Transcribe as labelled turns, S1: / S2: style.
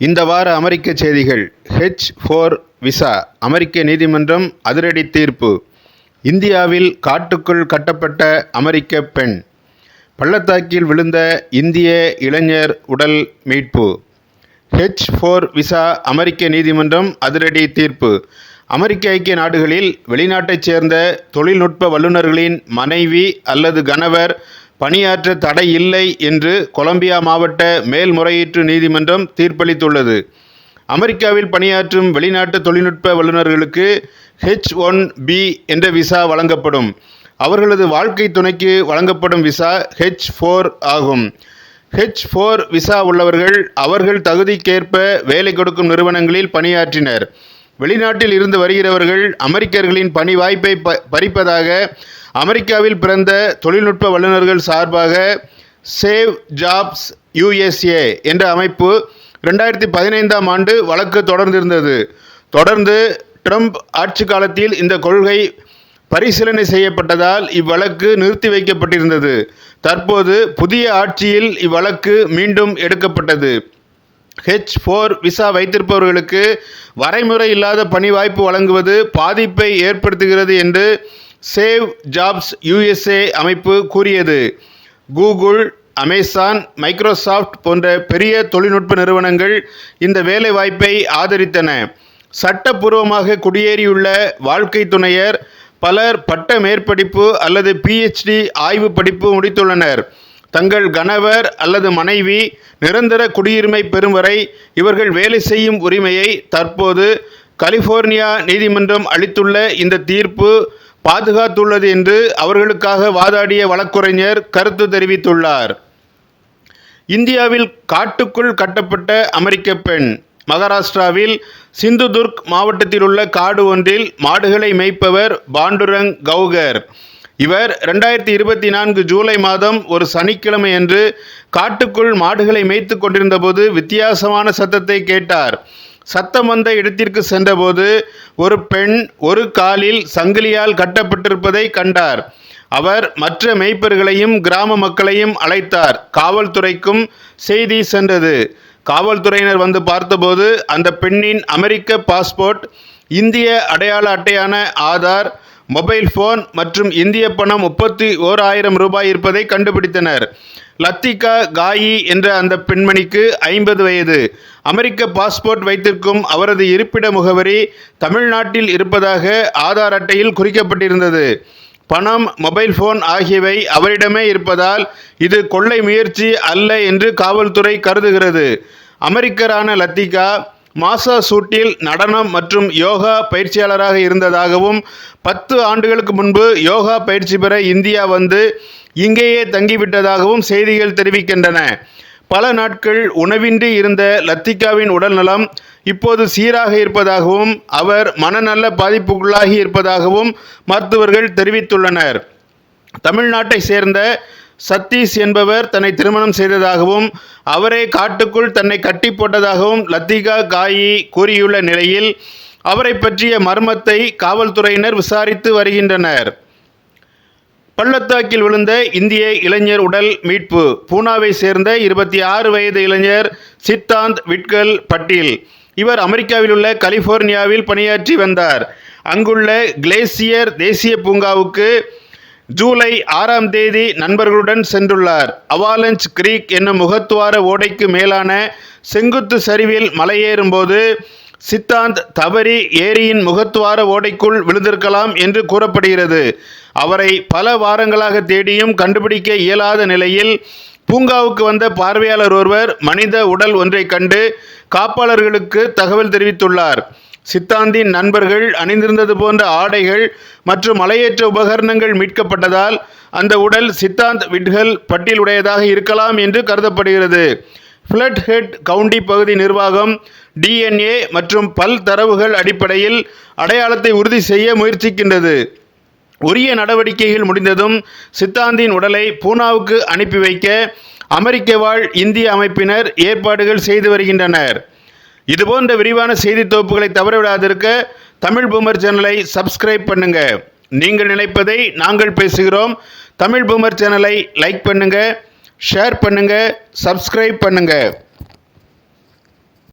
S1: இந்த வார அமெரிக்க செய்திகள். H-4 விசா அமெரிக்க நீதிமன்றம் அதிரடி தீர்ப்பு. இந்தியாவில் காட்டுக்குள் கட்டப்பட்ட அமெரிக்க பெண். பள்ளத்தாக்கில் விழுந்த இந்திய இளைஞர் உடல் மீட்பு. H-4 விசா அமெரிக்க நீதிமன்றம் அதிரடி தீர்ப்பு. அமெரிக்க ஐக்கிய நாடுகளில் வெளிநாட்டைச் சேர்ந்த தொழில்நுட்ப வல்லுநர்களின் மனைவி அல்லது கணவர் பணியாற்ற தடை இல்லை என்று கொலம்பியா மாவட்ட மேல்முறையீட்டு நீதிமன்றம் தீர்ப்பளித்துள்ளது. அமெரிக்காவில் பணியாற்றும் வெளிநாட்டு தொழில்நுட்ப வல்லுநர்களுக்கு H-1B என்ற விசா வழங்கப்படும். அவர்களது வாழ்க்கை துணைக்கு வழங்கப்படும் விசா H-4 ஆகும். H-4 விசா உள்ளவர்கள் அவர்கள் தகுதிக்கேற்ப வேலை கொடுக்கும் நிறுவனங்களில் பணியாற்றினர். வெளிநாட்டில் இருந்து வருகிறவர்கள் அமெரிக்கர்களின் பணி வாய்ப்பை பறிப்பதாக அமெரிக்காவில் பிறந்த தொழில்நுட்ப வல்லுநர்கள் சார்பாக சேவ் ஜாப்ஸ் USA என்ற அமைப்பு 2015ஆம் ஆண்டு வழக்கு தொடர்ந்திருந்தது. தொடர்ந்து ட்ரம்ப் ஆட்சி காலத்தில் இந்த கொள்கை பரிசீலனை செய்யப்பட்டதால் இவ்வழக்கு நிறுத்தி வைக்கப்பட்டிருந்தது. தற்போது புதிய ஆட்சியில் இவ்வழக்கு மீண்டும் எடுக்கப்பட்டது. H-4 விசா வைத்திருப்பவர்களுக்கு வரைமுறை இல்லாத பணி வாய்ப்பு வழங்குவது பாதிப்பை ஏற்படுத்துகிறது என்று சேவ் ஜாப்ஸ் USA அமைப்பு கூறியது. கூகுள், அமேசான், மைக்ரோசாஃப்ட் போன்ற பெரிய தொழில்நுட்ப நிறுவனங்கள் இந்த வேலை வாய்ப்பை ஆதரித்தன. சட்டப்பூர்வமாக குடியேறியுள்ள வாழ்க்கை துணையர் பலர் பட்ட மேற்படிப்பு அல்லது PhD ஆய்வு படிப்பு முடித்துள்ளனர். தங்கள் கணவர் அல்லது மனைவி நிரந்தர குடியுரிமை பெறும் வரை இவர்கள் வேலை செய்யும் உரிமையை தற்போது கலிபோர்னியா நீதிமன்றம் அளித்துள்ள இந்த தீர்ப்பு பாதுகாத்துள்ளது என்று அவர்களுக்காக வாதாடிய வழக்குரைஞர் கருத்து தெரிவித்துள்ளார். இந்தியாவில் காட்டுக்குள் கட்டப்பட்ட அமெரிக்க பெண். மகாராஷ்டிராவில் சிந்துதுர்க் மாவட்டத்தில் உள்ள காடு ஒன்றில் மாடுகளை மேய்ப்பவர் பாண்டுரங் கவுகர். இவர் 2024 ஜூலை மாதம் ஒரு சனிக்கிழமை அன்று காட்டுக்குள் மாடுகளை மேய்த்து கொண்டிருந்த போது வித்தியாசமான சத்தத்தை கேட்டார். சத்தம் வந்த இடத்திற்கு சென்றபோது ஒரு பெண் ஒரு காலில் சங்கிலியால் கட்டப்பட்டிருப்பதை கண்டார். அவர் மற்ற மேய்ப்பர்களையும் கிராம மக்களையும் அழைத்தார். காவல்துறைக்கும் செய்தி சென்றது. காவல்துறையினர் வந்து பார்த்தபோது அந்த பெண்ணின் அமெரிக்க பாஸ்போர்ட், இந்திய அடையாள அட்டையான ஆதார், மொபைல் போன் மற்றும் இந்திய பணம் 31,000 ரூபாய் இருப்பதை கண்டுபிடித்தனர். லத்திகா காயி என்ற அந்த பெண்மணிக்கு 50 வயது. அமெரிக்க பாஸ்போர்ட் வைத்திருக்கும் அவரது இருப்பிட முகவரி தமிழ்நாட்டில் இருப்பதாக ஆதார் அட்டையில் குறிக்கப்பட்டிருந்தது. பணம், மொபைல் போன் ஆகியவை அவரிடமே இருப்பதால் இது கொள்ளை முயற்சி அல்ல என்று காவல்துறை கருதுகிறது. அமெரிக்கரான லத்திகா மாசாசூட்டில் நடனம் மற்றும் யோகா பயிற்சியாளராக இருந்ததாகவும் 10 ஆண்டுகளுக்கு முன்பு யோகா பயிற்சி பெற இந்தியா வந்து இங்கேயே தங்கிவிட்டதாகவும் செய்திகள் தெரிவிக்கின்றன. பல நாட்கள் உணவின்றி இருந்த லத்திகாவின் உடல்நலம் இப்போது சீராக இருப்பதாகவும் அவர் மனநல பாதிப்புக்குள்ளாகி இருப்பதாகவும் மருத்துவர்கள் தெரிவித்துள்ளனர். தமிழ்நாட்டை சேர்ந்த சதீஷ் என்பவர் தன்னை திருமணம் செய்ததாகவும் அவரே காட்டுக்குள் தன்னை கட்டி போட்டதாகவும் லத்திகா காயி கூறியுள்ள நிலையில் அவரை பற்றிய மர்மத்தை காவல்துறையினர் விசாரித்து வருகின்றனர். பள்ளத்தாக்கில் விழுந்த இந்திய இளைஞர் உடல் மீட்பு. பூனாவை சேர்ந்த 26 வயது இளைஞர் சித்தாந்த் விட்கல் பட்டேல். இவர் அமெரிக்காவில் உள்ள கலிபோர்னியாவில் பணியாற்றி வந்தார். அங்குள்ள கிளேசியர் தேசிய பூங்காவுக்கு ஜூலை 6ஆம் தேதி நண்பர்களுடன் சென்றுள்ளார். அவாலஞ்ச் கிரீக் என்னும் முகத்துவார ஓடைக்கு மேலான செங்குத்து சரிவில் மலையேறும்போது சித்தாந்த் தவறி ஏரியின் முகத்துவார ஓடைக்குள் விழுந்திருக்கலாம் என்று கூறப்படுகிறது. அவரை பல வாரங்களாக தேடியும் கண்டுபிடிக்க இயலாத நிலையில் பூங்காவுக்கு வந்த பார்வையாளர் ஒருவர் மனித உடல் ஒன்றை கண்டு காப்பாளர்களுக்கு தகவல் தெரிவித்துள்ளார். சித்தாந்தின் நண்பர்கள் அணிந்திருந்தது போன்ற ஆடைகள் மற்றும் மலையேற்ற உபகரணங்கள் மீட்கப்பட்டதால் அந்த உடல் சித்தாந்த் விட்கல் பட்டேலுடையதாக இருக்கலாம் என்று கருதப்படுகிறது. ஃப்ளட் ஹெட் கவுண்டி பகுதி நிர்வாகம் DNA மற்றும் பல் தரவுகள் அடிப்படையில் அடையாளத்தை உறுதி செய்ய முயற்சிக்கின்றது. உரிய நடவடிக்கைகள் முடிந்ததும் சித்தாந்தின் உடலை பூனாவுக்கு அனுப்பி வைக்க அமெரிக்க வாழ் இந்திய அமைப்பினர் ஏற்பாடுகள் செய்து வருகின்றனர். இதுபோன்ற விரிவான செய்தி தொகுப்புகளை தவறவிடாதிருக்க தமிழ் பூமர் சேனலை சப்ஸ்கிரைப் பண்ணுங்க. நீங்கள் நினைப்பதை நாங்கள் பேசுகிறோம். தமிழ் பூமர் சேனலை லைக் பண்ணுங்க, ஷேர் பண்ணுங்க, சப்ஸ்கிரைப் பண்ணுங்க.